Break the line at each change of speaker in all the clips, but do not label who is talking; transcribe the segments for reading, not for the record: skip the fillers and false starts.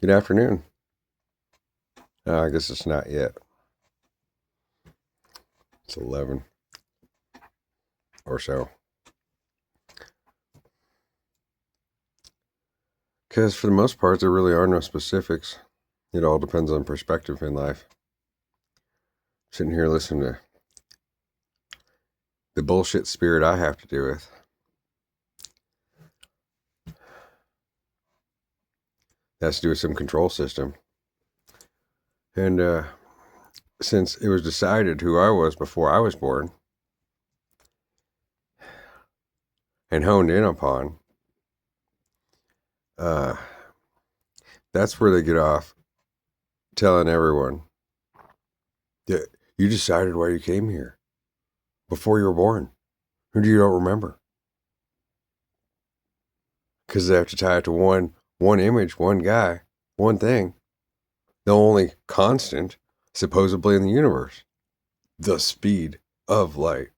Good afternoon. I guess it's not yet. It's 11 or so. Because for the most part, there really are no specifics. It all depends on perspective in life. Sitting here listening to the bullshit spirit I have to do with. That has to do with some control system. And since it was decided who I was before I was born and honed in upon, that's where they get off telling everyone that you decided why you came here before you were born. Who do you don't remember? Because they have to tie it to one image, one guy, one thing. The only constant, supposedly, in the universe. The speed of light.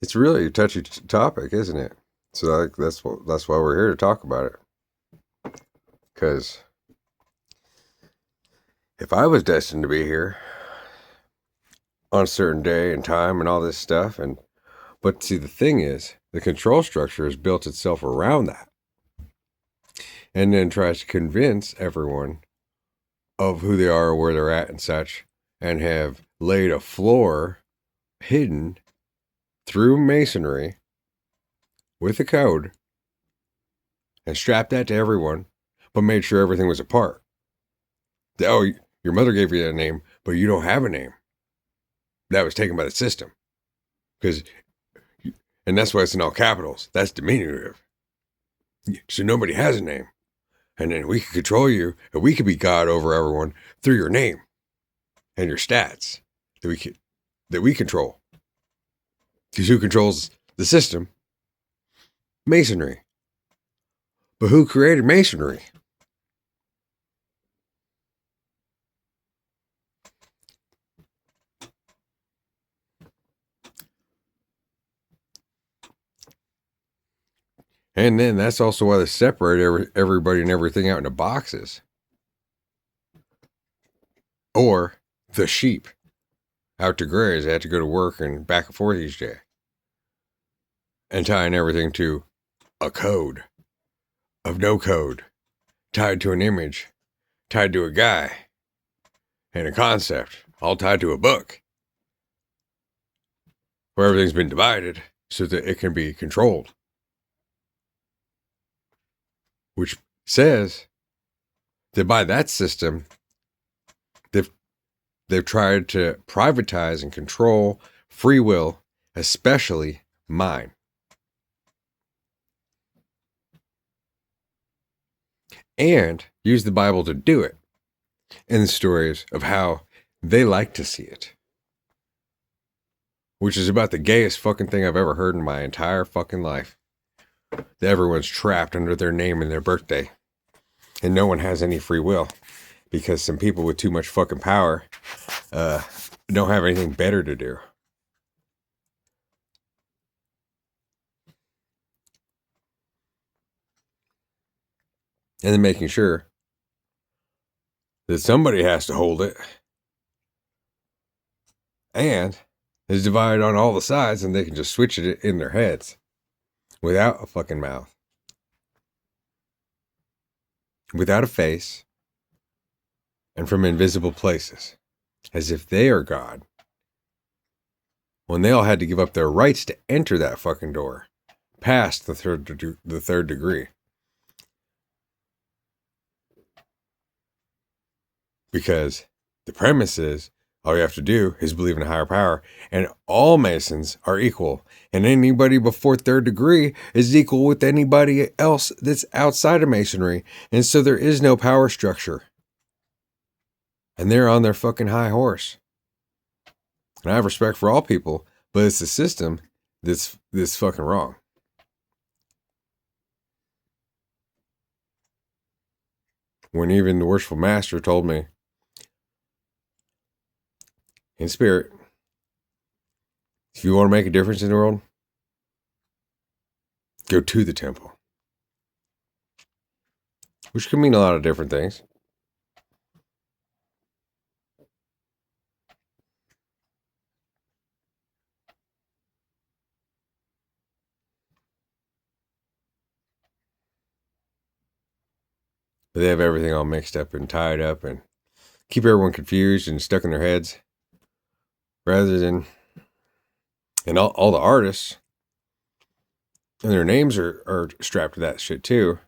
It's really a touchy topic, isn't it? So that's why we're here to talk about it. Because if I was destined to be here on a certain day and time and all this stuff, but see, the thing is, the control structure has built itself around that, and then tries to convince everyone of who they are, where they're at, and such, and have laid a floor hidden through masonry with a code and strapped that to everyone, but made sure everything was apart. Oh, your mother gave you a name, but you don't have a name. That was taken by the system. And that's why it's in all capitals. That's diminutive. So nobody has a name. And then we can control you, and we can be God over everyone through your name and your stats that we control. Because who controls the system? Masonry. But who created masonry? And then that's also why they separate everybody and everything out into boxes. Or the sheep out to graze. They have to go to work and back and forth each day. And tying everything to a code of no code, tied to an image, tied to a guy, and a concept, all tied to a book, where everything's been divided so that it can be controlled. Which says that by that system, they've tried to privatize and control free will, especially mine. And use the Bible to do it in the stories of how they like to see it. Which is about the gayest fucking thing I've ever heard in my entire fucking life. That everyone's trapped under their name and their birthday. And no one has any free will. Because some people with too much fucking power don't have anything better to do. And then making sure that somebody has to hold it. And is divided on all the sides, and they can just switch it in their heads. Without a fucking mouth. Without a face. And from invisible places. As if they are God. When they all had to give up their rights to enter that fucking door. Past the third degree. Because the premise is, all you have to do is believe in a higher power. And all Masons are equal. And anybody before third degree is equal with anybody else that's outside of Masonry. And so there is no power structure. And they're on their fucking high horse. And I have respect for all people, but it's the system that's fucking wrong. When even the worshipful master told me, in spirit, if you want to make a difference in the world, go to the temple. which can mean a lot of different things. But they have everything all mixed up and tied up and keep everyone confused and stuck in their heads. Rather than, and all the artists, and their names are strapped to that shit too,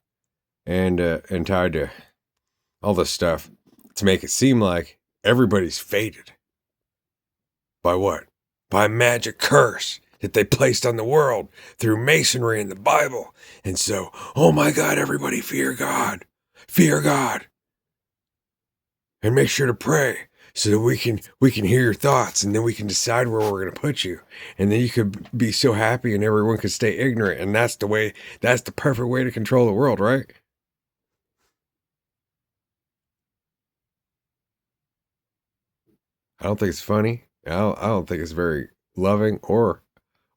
and tied to all this stuff to make it seem like everybody's fated. By what? By a magic curse that they placed on the world through masonry and the Bible. And so, oh my God, everybody fear God. Fear God. And make sure to pray so that we can hear your thoughts, and then we can decide where we're going to put you. And then you could be so happy and everyone could stay ignorant. And that's the perfect way to control the world, right? I don't think it's funny. I don't think it's very loving or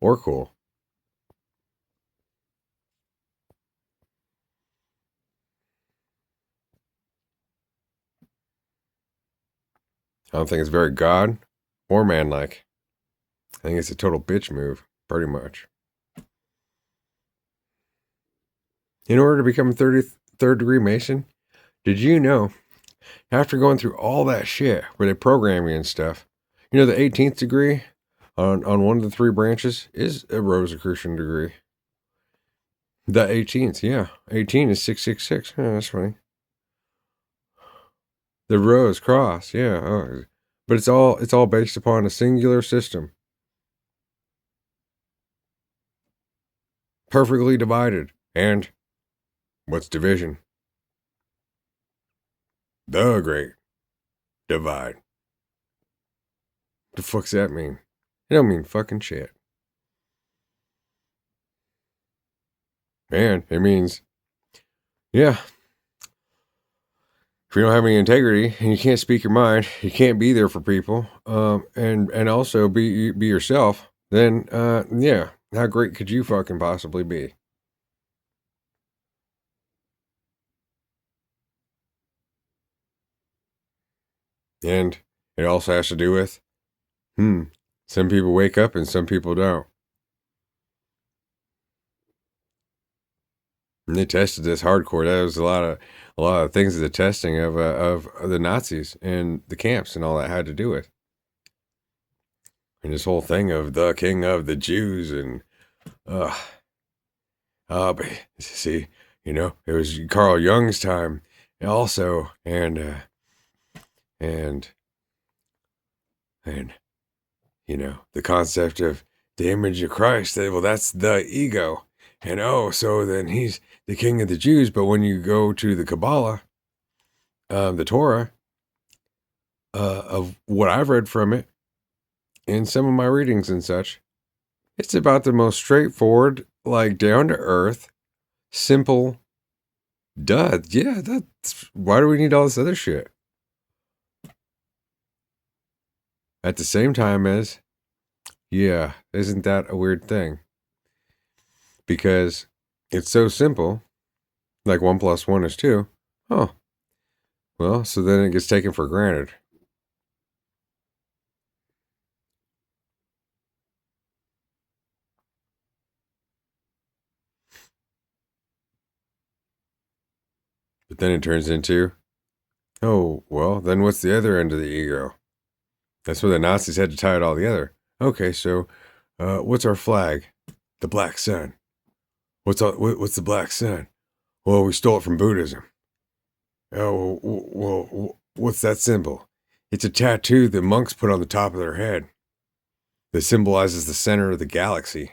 cool. I don't think it's very God or manlike. I think it's a total bitch move, pretty much. In order to become a 33rd degree Mason, did you know, after going through all that shit where they program you and stuff, you know, the 18th degree on one of the three branches is a Rosicrucian degree. The 18th, yeah. 18 is 666. Yeah, that's funny. The Rose Cross, yeah. Oh, but it's all based upon a singular system. Perfectly divided. And what's division? The Great Divide. The fuck's that mean? It don't mean fucking shit. Man, it means, yeah, if you don't have any integrity and you can't speak your mind, you can't be there for people, and also be yourself, then yeah, how great could you fucking possibly be? And it also has to do with, some people wake up and some people don't. And they tested this hardcore. That was a lot of things of the testing of the Nazis and the camps and all that had to do with. And this whole thing of the king of the Jews and but see, you know, it was Carl Jung's time also, and you know, the concept of the image of Christ. Well, that's the ego, and so then he's the king of the Jews. But when you go to the Kabbalah, the Torah, of what I've read from it in some of my readings and such, it's about the most straightforward, like down to earth, simple. Duh, yeah. That's why do we need all this other shit? At the same time as, yeah, isn't that a weird thing? Because it's so simple, like 1 + 1 is 2. Oh, well, so then it gets taken for granted. But then it turns into, oh, well, then what's the other end of the ego? That's where the Nazis had to tie it all together. Okay, so what's our flag? The black sun. What's the black sun? Well, we stole it from Buddhism. Oh, well, what's that symbol? It's a tattoo that monks put on the top of their head that symbolizes the center of the galaxy,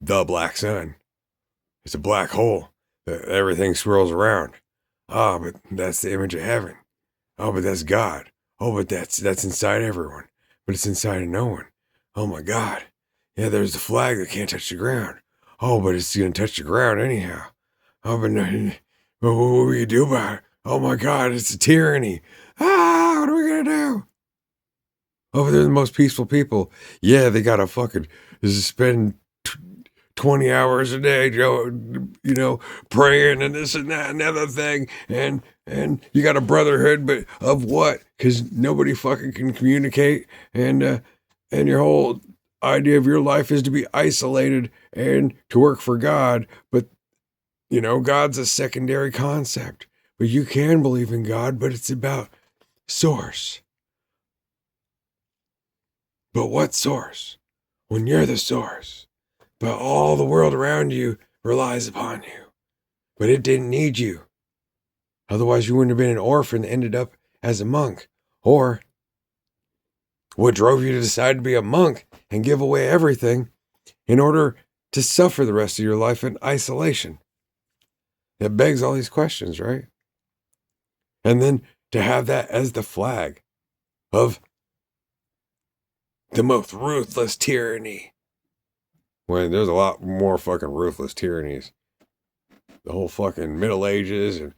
the black sun. It's a black hole that everything swirls around. Ah, but that's the image of heaven. Oh, but that's God. Oh, but that's inside everyone. But it's inside of no one. Oh my God. Yeah, there's the flag that can't touch the ground. Oh, but it's gonna touch the ground anyhow. Oh, but what will we do about it? Oh my God, it's a tyranny. Ah, what are we gonna do? Oh, but they're the most peaceful people. Yeah, they gotta fucking spend 20 hours a day, Joe, praying and this and that and other thing. And you got a brotherhood, but of what? Because nobody fucking can communicate. And your whole idea of your life is to be isolated and to work for God. But, God's a secondary concept. But you can believe in God, but it's about source. But what source? When you're the source. But all the world around you relies upon you. But it didn't need you. Otherwise, you wouldn't have been an orphan that ended up as a monk. Or what drove you to decide to be a monk and give away everything in order to suffer the rest of your life in isolation? It begs all these questions, right? And then to have that as the flag of the most ruthless tyranny. When there's a lot more fucking ruthless tyrannies. The whole fucking Middle Ages and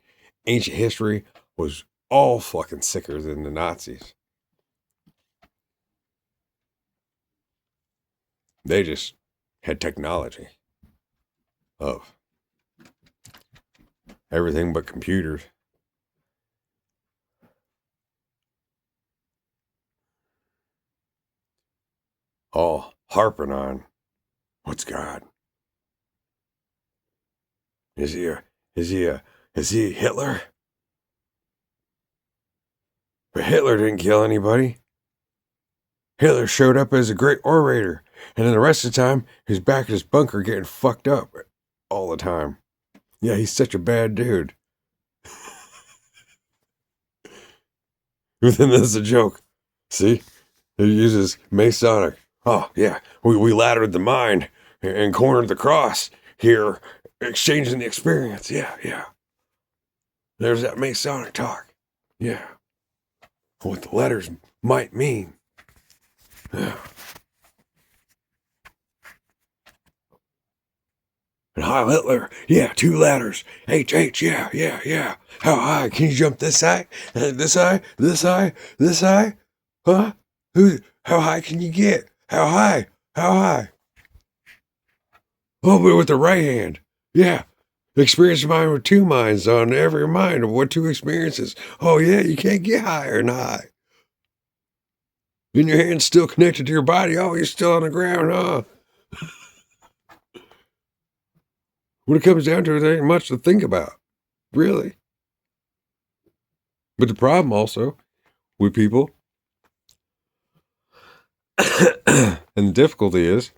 ancient history was all fucking sicker than the Nazis. They just had technology of everything but computers. All harping on what's God? Is he Hitler? But Hitler didn't kill anybody. Hitler showed up as a great orator, and then the rest of the time, he's back at his bunker getting fucked up all the time. Yeah, he's such a bad dude. But then there's a joke. See? He uses Masonic. Oh, yeah, we laddered the mind and cornered the cross here, exchanging the experience. Yeah. There's that Masonic talk. Yeah. What the letters might mean. Yeah. And Heil Hitler. Yeah, 2 ladders. H, yeah. How high? Can you jump this high? This high? Huh? How high can you get? How high? Oh, but with the right hand. Yeah. Experience mind with 2 minds on every mind of what 2 experiences. Oh, yeah, you can't get higher than high. And your hand's still connected to your body. Oh, you're still on the ground, huh? When it comes down to it, there ain't much to think about. Really. But the problem also with people, and the difficulty is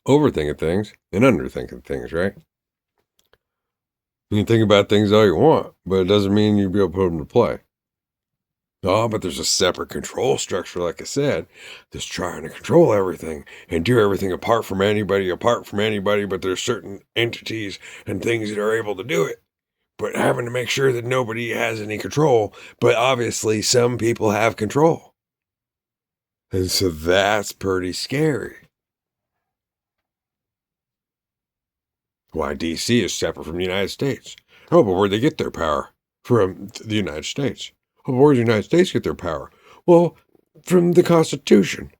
overthinking things and underthinking things, right? You can think about things all you want, but it doesn't mean you'll be able to put them to play. Oh, but there's a separate control structure, like I said, that's trying to control everything and do everything apart from anybody, but there's certain entities and things that are able to do it. But having to make sure that nobody has any control, but obviously some people have control. And so that's pretty scary. Why DC is separate from the United States. Oh, but where'd they get their power? From the United States. Oh, where did the United States get their power? Well, from the Constitution.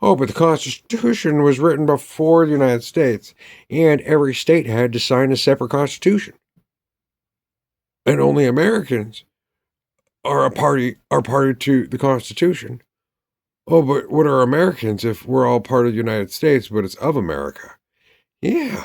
Oh, but the Constitution was written before the United States, and every state had to sign a separate Constitution. And only Americans are a party to the Constitution. Oh, but what are Americans if we're all part of the United States, but it's of America? Yeah.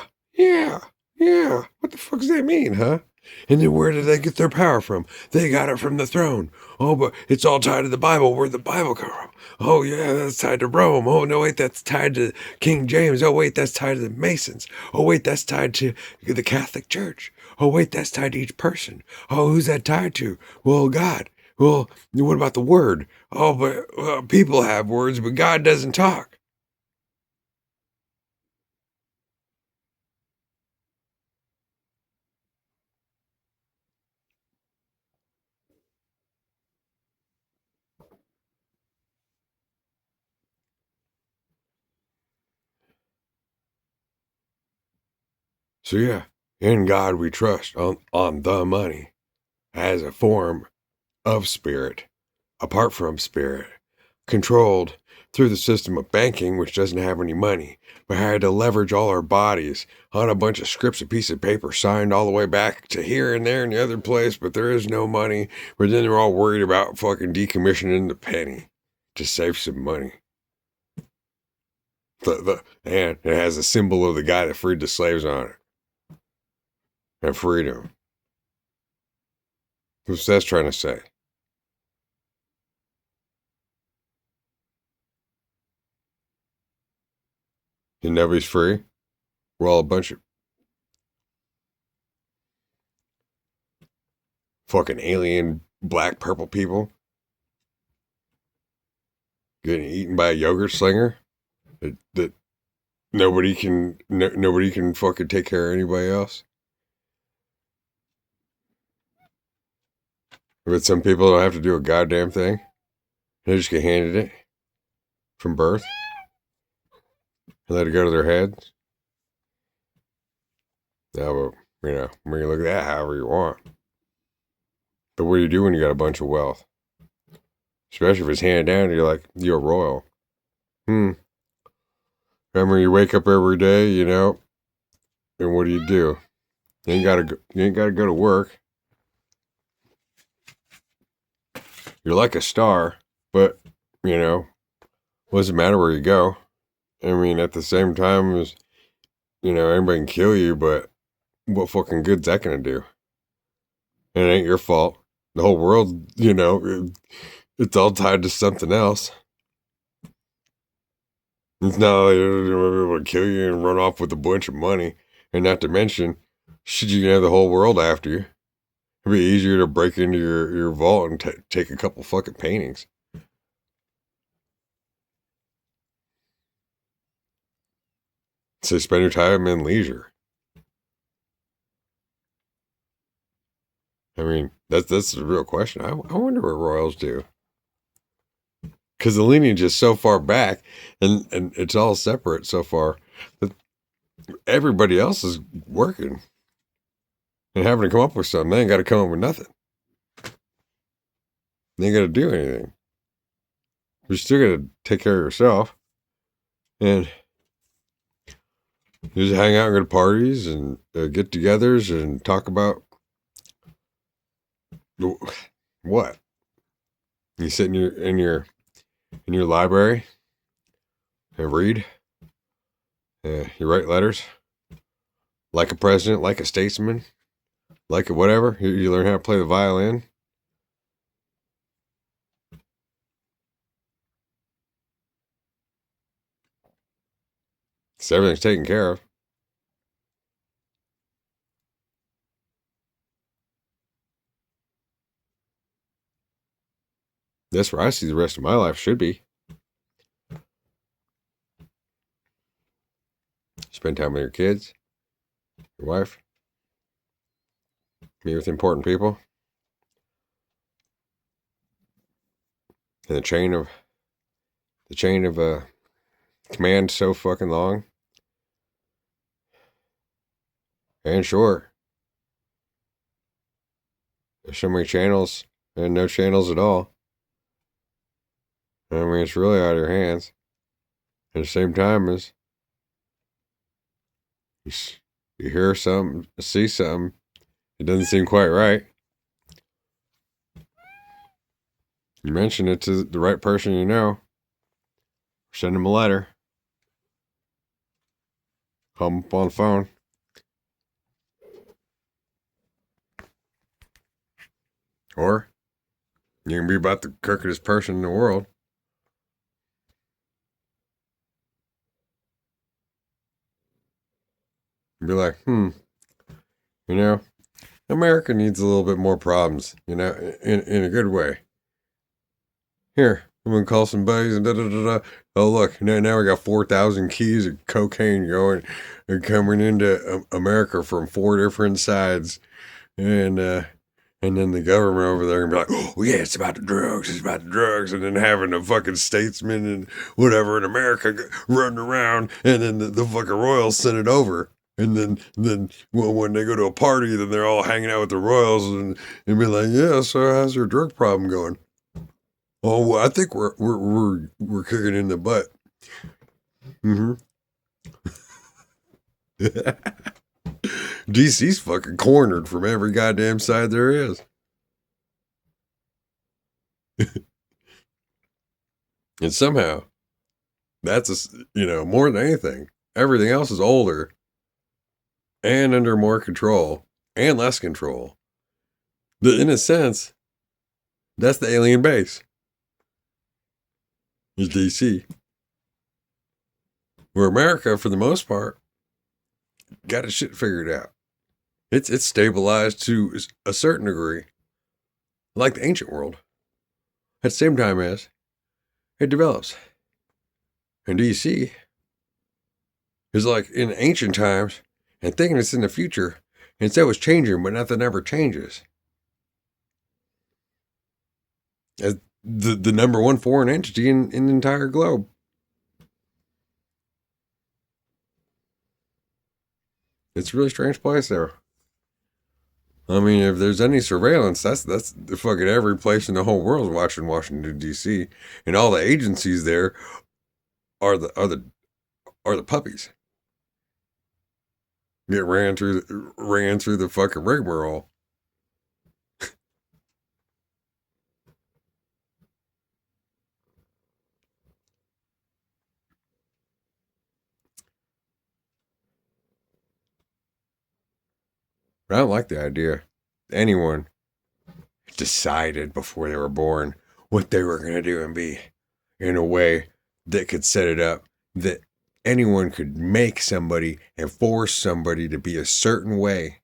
What the fuck does that mean, huh? And then where did they get their power from? They got it from the throne. Oh, but it's all tied to the Bible. Where'd the Bible come from? Oh, yeah, that's tied to Rome. Oh, no, wait, that's tied to King James. Oh, wait, that's tied to the Masons. Oh, wait, that's tied to the Catholic Church. Oh, wait, that's tied to each person. Oh, who's that tied to? Well, God. Well, what about the Word? Oh, but people have words, but God doesn't talk. So yeah, in God we trust on the money as a form of spirit, apart from spirit, controlled through the system of banking, which doesn't have any money. We had to leverage all our bodies on a bunch of scripts, a piece of paper signed all the way back to here and there and the other place, but there is no money. But then they're all worried about fucking decommissioning the penny to save some money. And it has a symbol of the guy that freed the slaves on it. And freedom. What's that trying to say? And nobody's free? We're all a bunch of fucking alien black purple people getting eaten by a yogurt slinger that nobody can fucking take care of anybody else. But some people don't have to do a goddamn thing. They just get handed it from birth and let it go to their heads. Yeah, but, you can look at that however you want. But what do you do when you got a bunch of wealth? Especially if it's handed down to you like you're royal. Remember, you wake up every day, and what do? You ain't gotta go to work. You're like a star, but, what does it matter where you go? I mean, at the same time as, anybody can kill you, but what fucking good's that gonna do? And it ain't your fault. The whole world, it's all tied to something else. It's not like they're able to kill you and run off with a bunch of money. And not to mention, should you have the whole world after you? It'd be easier to break into your vault and take a couple fucking paintings. So spend your time in leisure. I mean, that's the real question. I wonder what royals do. Because the lineage is so far back, and it's all separate so far, that everybody else is working and having to come up with something. They ain't got to come up with nothing. They ain't got to do anything. You're still got to take care of yourself. And you just hang out and go to parties and get-togethers and talk about what? You sit in your library and read. You write letters. Like a president, like a statesman, like a whatever. You learn how to play the violin. So everything's taken care of. That's where I see the rest of my life should be. Spend time with your kids, your wife, meet with important people. And the chain of command so fucking long and short. There's so many channels and no channels at all. I mean, it's really out of your hands. At the same time as you hear something, see something, it doesn't seem quite right. You mention it to the right person you know. Send them a letter. Call them up on the phone. Or you can be about the crookedest person in the world. And be like, America needs a little bit more problems, in a good way. Here, I'm gonna call some buddies and da-da-da-da. Oh, look, now we got 4,000 keys of cocaine going and coming into America from 4 different sides. And then the government over there can be like, oh, yeah, it's about the drugs. And then having the fucking statesmen and whatever in America running around. And then the fucking royals send it over. And then when they go to a party, then they're all hanging out with the royals and be like, yeah, so how's your drug problem going? Oh, well, I think we're kicking in the butt. Mm-hmm. DC's fucking cornered from every goddamn side there is. And somehow, more than anything, everything else is older and under more control and less control. But in a sense, that's the alien base, is DC. Where America, for the most part, got its shit figured out. It's stabilized to a certain degree, like the ancient world. At the same time as it develops. And DC is like in ancient times and thinking it's in the future. And so it's changing, but nothing ever changes. As the number one foreign entity in the entire globe. It's a really strange place there. I mean, if there's any surveillance, that's the fucking every place in the whole world is watching Washington D.C. and all the agencies there are the puppies. Get ran through the fucking rigmarole. But I don't like the idea. Anyone decided before they were born what they were going to do and be in a way that could set it up that anyone could make somebody and force somebody to be a certain way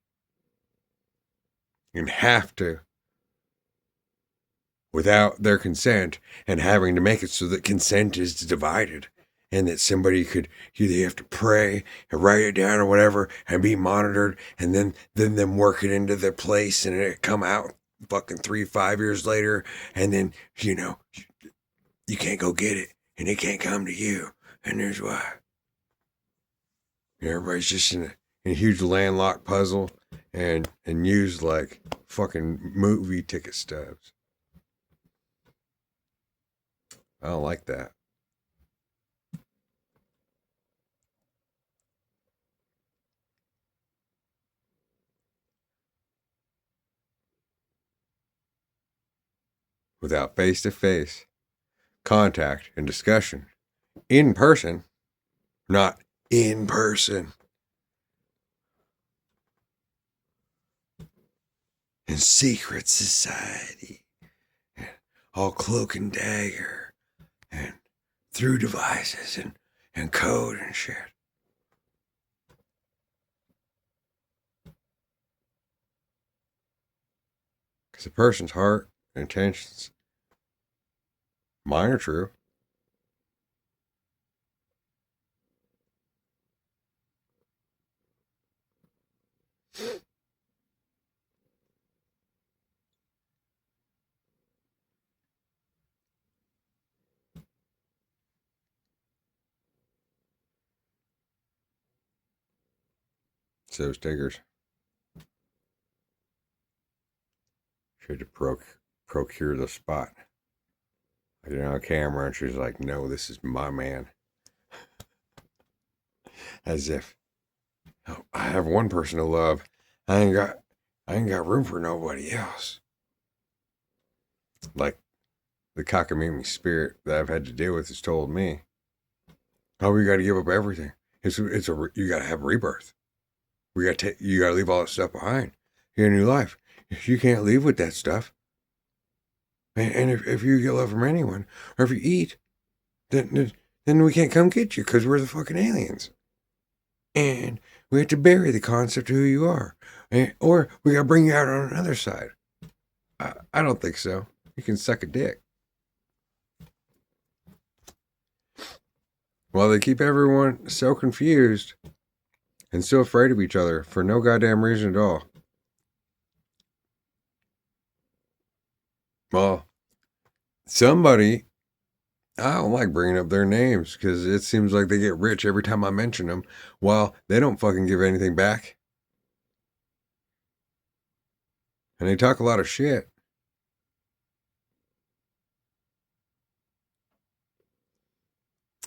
and have to without their consent and having to make it so that consent is divided and that somebody could either have to pray and write it down or whatever and be monitored and then them work it into their place and it come out fucking 5 years later and then you can't go get it and it can't come to you and there's why everybody's just in a huge landlocked puzzle and used like fucking movie ticket stubs. I don't like that. Without face-to-face contact and discussion in person, not in person. In secret society, and all cloak and dagger, and through devices and code and shit. Because a person's heart and intentions, mine are true. So stickers. She had to procure the spot. I get on a camera and she's like, no, this is my man. As if I have one person to love. I ain't got room for nobody else. Like the cockamamie spirit that I've had to deal with has told me, oh, we got to give up everything. You got to have rebirth. You got to leave all that stuff behind. You get a new life. If you can't leave with that stuff, and if you get love from anyone, or if you eat, then we can't come get you because we're the fucking aliens. And we have to bury the concept of who you are. Or we got to bring you out on another side. I don't think so. You can suck a dick. Well, they keep everyone so confused and so afraid of each other for no goddamn reason at all. Well, somebody, I don't like bringing up their names because it seems like they get rich every time I mention them while they don't fucking give anything back. And they talk a lot of shit.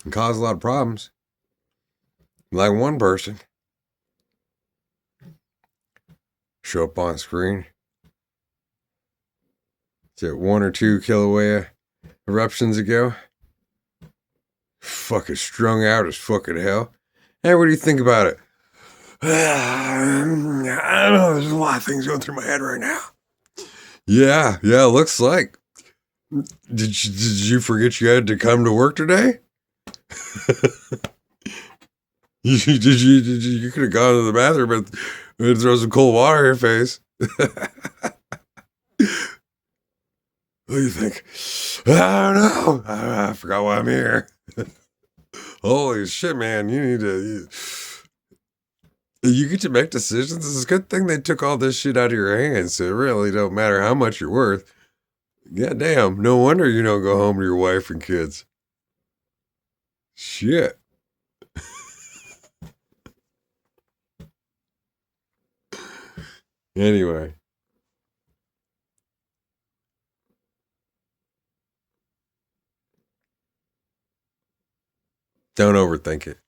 and cause a lot of problems. Like one person show up on screen. Is it 1 or 2 Kilauea eruptions ago? Fucking strung out as fucking hell. Hey, what do you think about it? I don't know. There's a lot of things going through my head right now. Yeah, looks like. Did you forget you had to come to work today? You could have gone to the bathroom and throw some cold water in your face. What do you think? I don't know. I forgot why I'm here. Holy shit, man. You get to make decisions. It's a good thing they took all this shit out of your hands, so it really don't matter how much you're worth. Goddamn, no wonder you don't go home to your wife and kids. Shit. Anyway. Don't overthink it.